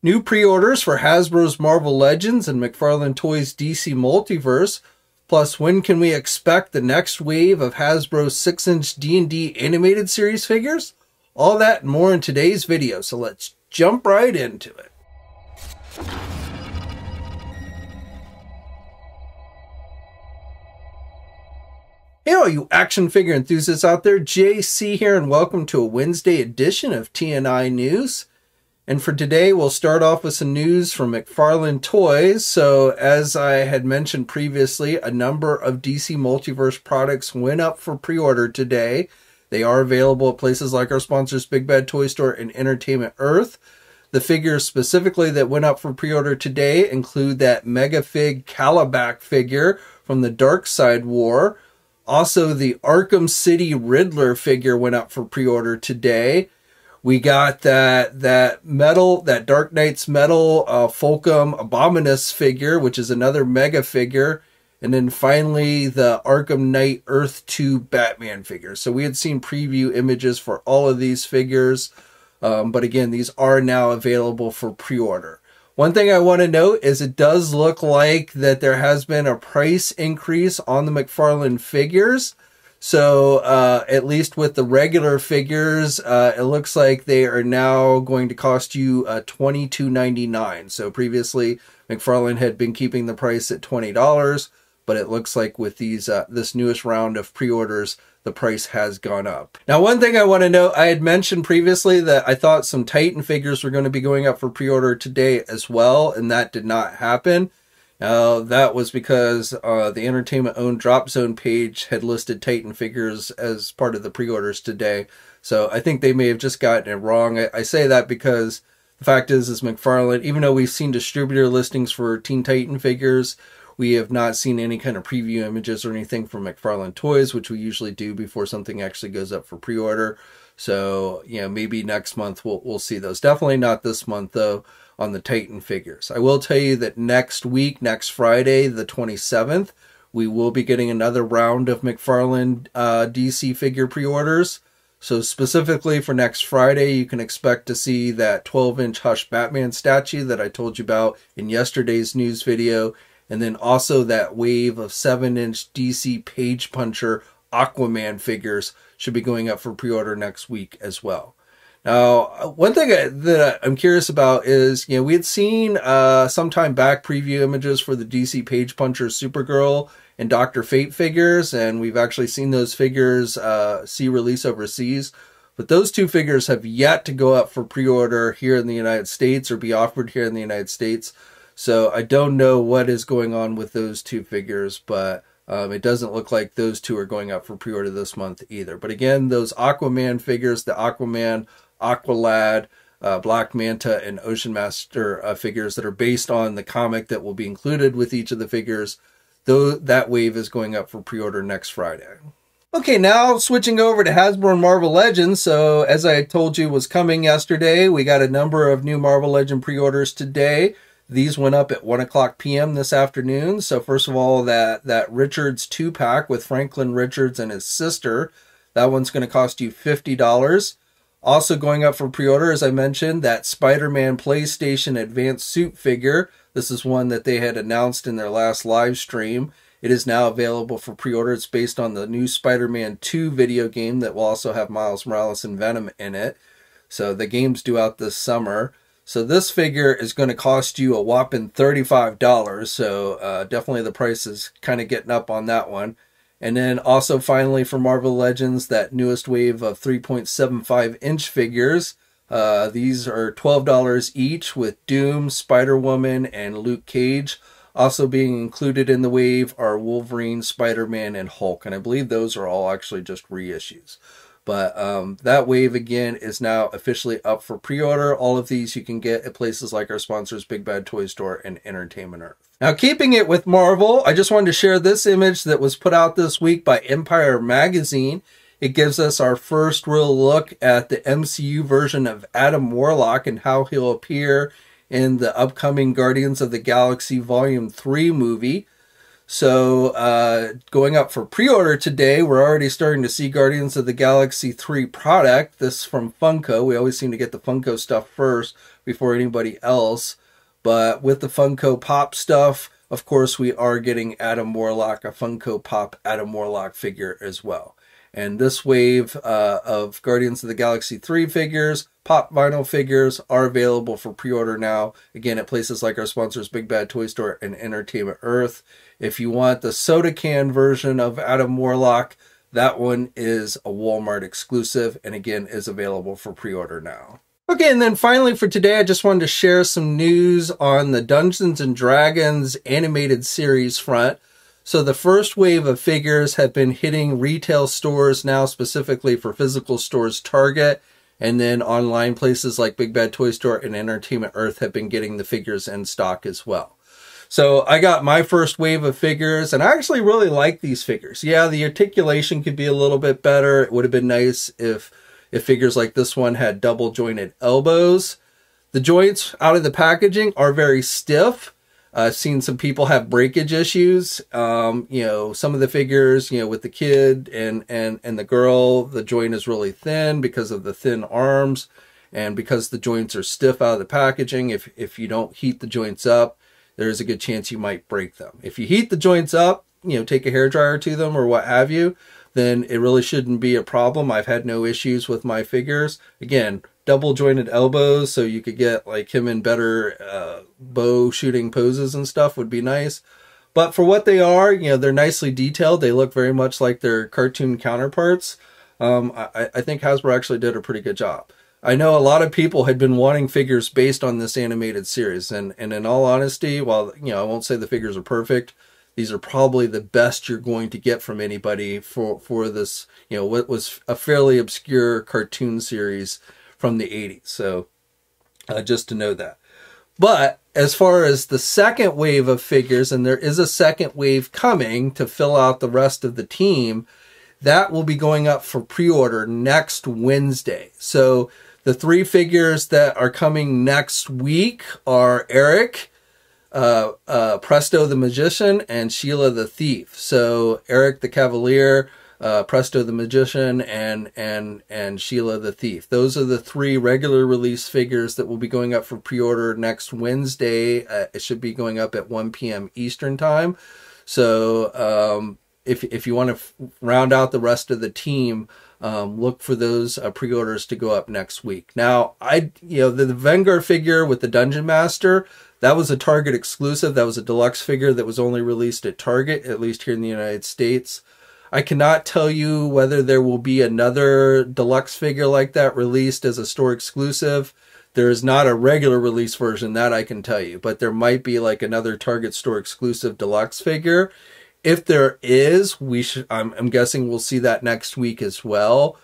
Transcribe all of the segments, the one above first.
New pre-orders for Hasbro's Marvel Legends and McFarlane Toys DC Multiverse. Plus, when can we expect the next wave of Hasbro's 6-inch D&D animated series figures? All that and more in today's video, so let's jump right into it. Hey all you action figure enthusiasts out there, JC here, and welcome to a Wednesday edition of TNI News. And for today, we'll start off with some news from McFarlane Toys. So, as I had mentioned previously, a number of DC Multiverse products went up for pre-order today. They are available at places like our sponsors Big Bad Toy Store and Entertainment Earth. The figures specifically that went up for pre-order today include that Megafig Calabac figure from the Darkseid War. Also, the Arkham City Riddler figure went up for pre-order today. We got that Dark Knight's Metal Fulcrum Abominus figure, which is another mega figure. And then finally, the Arkham Knight Earth 2 Batman figure. So we had seen preview images for all of these figures. But again, these are now available for pre-order. One thing I want to note is it does look like that there has been a price increase on the McFarlane figures. So at least with the regular figures, it looks like they are now going to cost you $22.99. So previously, McFarlane had been keeping the price at $20, but it looks like with these this newest round of pre-orders, the price has gone up. Now, one thing I want to note, I had mentioned previously that I thought some Titan figures were going to be going up for pre-order today as well, and that did not happen. That was because the Entertainment-owned Drop Zone page had listed Titan figures as part of the pre-orders today. So I think they may have just gotten it wrong. I say that because the fact is McFarlane, even though we've seen distributor listings for Teen Titan figures, we have not seen any kind of preview images or anything from McFarlane Toys, which we usually do before something actually goes up for pre-order. So, you know, maybe next month we'll see those. Definitely not this month, though, on the Titan figures. I will tell you that next week, next Friday, the 27th, we will be getting another round of McFarlane DC figure pre-orders. So specifically for next Friday, you can expect to see that 12-inch Hush Batman statue that I told you about in yesterday's news video. And then also that wave of 7-inch DC Page Puncher Aquaman figures should be going up for pre-order next week as well. Now, one thing that I'm curious about is, you know, we had seen sometime back preview images for the DC Page Puncher Supergirl and Dr. Fate figures, and we've actually seen those figures see release overseas. But those two figures have yet to go up for pre-order here in the United States or be offered here in the United States. So I don't know what is going on with those two figures, but it doesn't look like those two are going up for pre-order this month either. But again, those Aquaman figures, the Aquaman, Aqualad, Black Manta, and Ocean Master figures that are based on the comic that will be included with each of the figures, though that wave is going up for pre-order next Friday. Okay, now switching over to Hasbro and Marvel Legends. So as I told you was coming yesterday, we got a number of new Marvel Legend pre-orders today. These went up at 1 o'clock p.m. this afternoon. So first of all, that Richards 2-pack with Franklin Richards and his sister, that one's going to cost you $50. Also going up for pre-order, as I mentioned, that Spider-Man PlayStation Advanced Suit figure. This is one that they had announced in their last live stream. It is now available for pre-order. It's based on the new Spider-Man 2 video game that will also have Miles Morales and Venom in it. So the game's due out this summer. So this figure is going to cost you a whopping $35. So definitely the price is kind of getting up on that one. And then also finally for Marvel Legends, that newest wave of 3.75-inch figures. These are $12 each with Doom, Spider-Woman, and Luke Cage. Also being included in the wave are Wolverine, Spider-Man, and Hulk. And I believe those are all actually just reissues. But that wave, again, is now officially up for pre-order. All of these you can get at places like our sponsors, Big Bad Toy Store and Entertainment Earth. Now, keeping it with Marvel, I just wanted to share this image that was put out this week by Empire Magazine. It gives us our first real look at the MCU version of Adam Warlock and how he'll appear in the upcoming Guardians of the Galaxy Volume 3 movie. So going up for pre-order today, we're already starting to see Guardians of the Galaxy 3 product. This from Funko. We always seem to get the Funko stuff first before anybody else. But with the Funko Pop stuff, of course, we are getting Adam Warlock, a Funko Pop Adam Warlock figure as well. And this wave of Guardians of the Galaxy 3 figures, Pop Vinyl figures, are available for pre-order now. Again, at places like our sponsors, Big Bad Toy Store and Entertainment Earth. If you want the soda can version of Adam Warlock, that one is a Walmart exclusive, and again, is available for pre-order now. Okay, and then finally for today, I just wanted to share some news on the Dungeons & Dragons animated series front. So the first wave of figures have been hitting retail stores now, specifically for physical stores Target, and then online places like Big Bad Toy Store and Entertainment Earth have been getting the figures in stock as well. So I got my first wave of figures, and I actually really like these figures. Yeah, the articulation could be a little bit better. It would have been nice if figures like this one had double jointed elbows. The joints out of the packaging are very stiff. I've seen some people have breakage issues. You know, some of the figures, you know, with the kid and the girl, the joint is really thin because of the thin arms, and because the joints are stiff out of the packaging. If you don't heat the joints up, there's a good chance you might break them. If you heat the joints up, you know, take a hairdryer to them or what have you, then it really shouldn't be a problem. I've had no issues with my figures. Again, double jointed elbows, so you could get like him in better bow shooting poses and stuff would be nice. But for what they are, you know, they're nicely detailed. They look very much like their cartoon counterparts. I think Hasbro actually did a pretty good job. I know a lot of people had been wanting figures based on this animated series, and in all honesty, while, you know, I won't say the figures are perfect, these are probably the best you're going to get from anybody for this, you know, what was a fairly obscure cartoon series from the 80s. So just to know that. But as far as the second wave of figures, and there is a second wave coming to fill out the rest of the team, that will be going up for pre-order next Wednesday. So the three figures that are coming next week are Eric, Presto the Magician, and Sheila the Thief. So Eric the Cavalier, Presto the Magician, and Sheila the Thief. Those are the three regular release figures that will be going up for pre-order next Wednesday. It should be going up at 1 p.m. Eastern time. So if you want to round out the rest of the team, look for those pre-orders to go up next week. Now, the Vengar figure with the Dungeon Master, that was a Target exclusive. That was a deluxe figure that was only released at Target, at least here in the United States. I cannot tell you whether there will be another deluxe figure like that released as a store exclusive. There is not a regular release version, that I can tell you, but there might be like another Target store exclusive deluxe figure. If there is, I'm guessing we'll see that next week as well.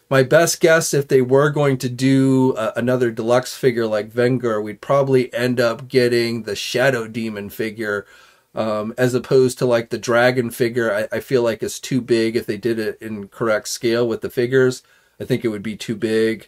My best guess, if they were going to do another deluxe figure like Vengar, we'd probably end up getting the Shadow Demon figure, as opposed to like the Dragon figure. I feel like it's too big. If they did it in correct scale with the figures, I think it would be too big.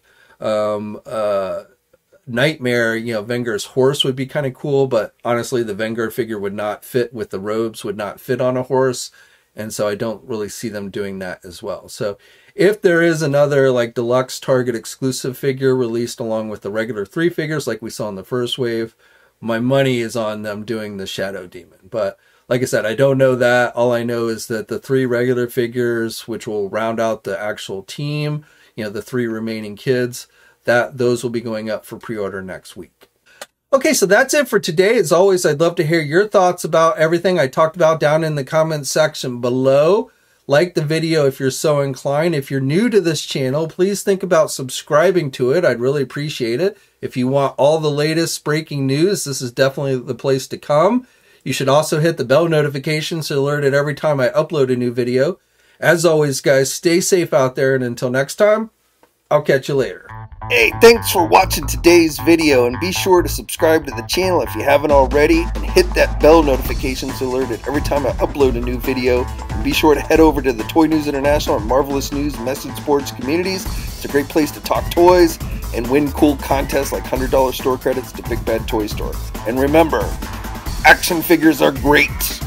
Nightmare, you know, Vengar's horse would be kind of cool, but honestly, the Vengar figure would not fit with the robes, would not fit on a horse, and so I don't really see them doing that as well. So if there is another like deluxe Target exclusive figure released along with the regular three figures like we saw in the first wave, my money is on them doing the Shadow Demon. But like I said, I don't know that. All I know is that the three regular figures, which will round out the actual team, you know, the three remaining kids, those will be going up for pre-order next week. Okay, so that's it for today. As always, I'd love to hear your thoughts about everything I talked about down in the comments section below. Like the video if you're so inclined. If you're new to this channel, please think about subscribing to it. I'd really appreciate it. If you want all the latest breaking news, this is definitely the place to come. You should also hit the bell notification so you're alerted every time I upload a new video. As always, guys, stay safe out there, and until next time, I'll catch you later. Hey, thanks for watching today's video, and be sure to subscribe to the channel if you haven't already, and hit that bell notification so you're alerted every time I upload a new video. And be sure to head over to the Toy News International and Marvelous News Message Boards communities. It's a great place to talk toys and win cool contests like $100 store credits to Big Bad Toy Store. And remember, action figures are great.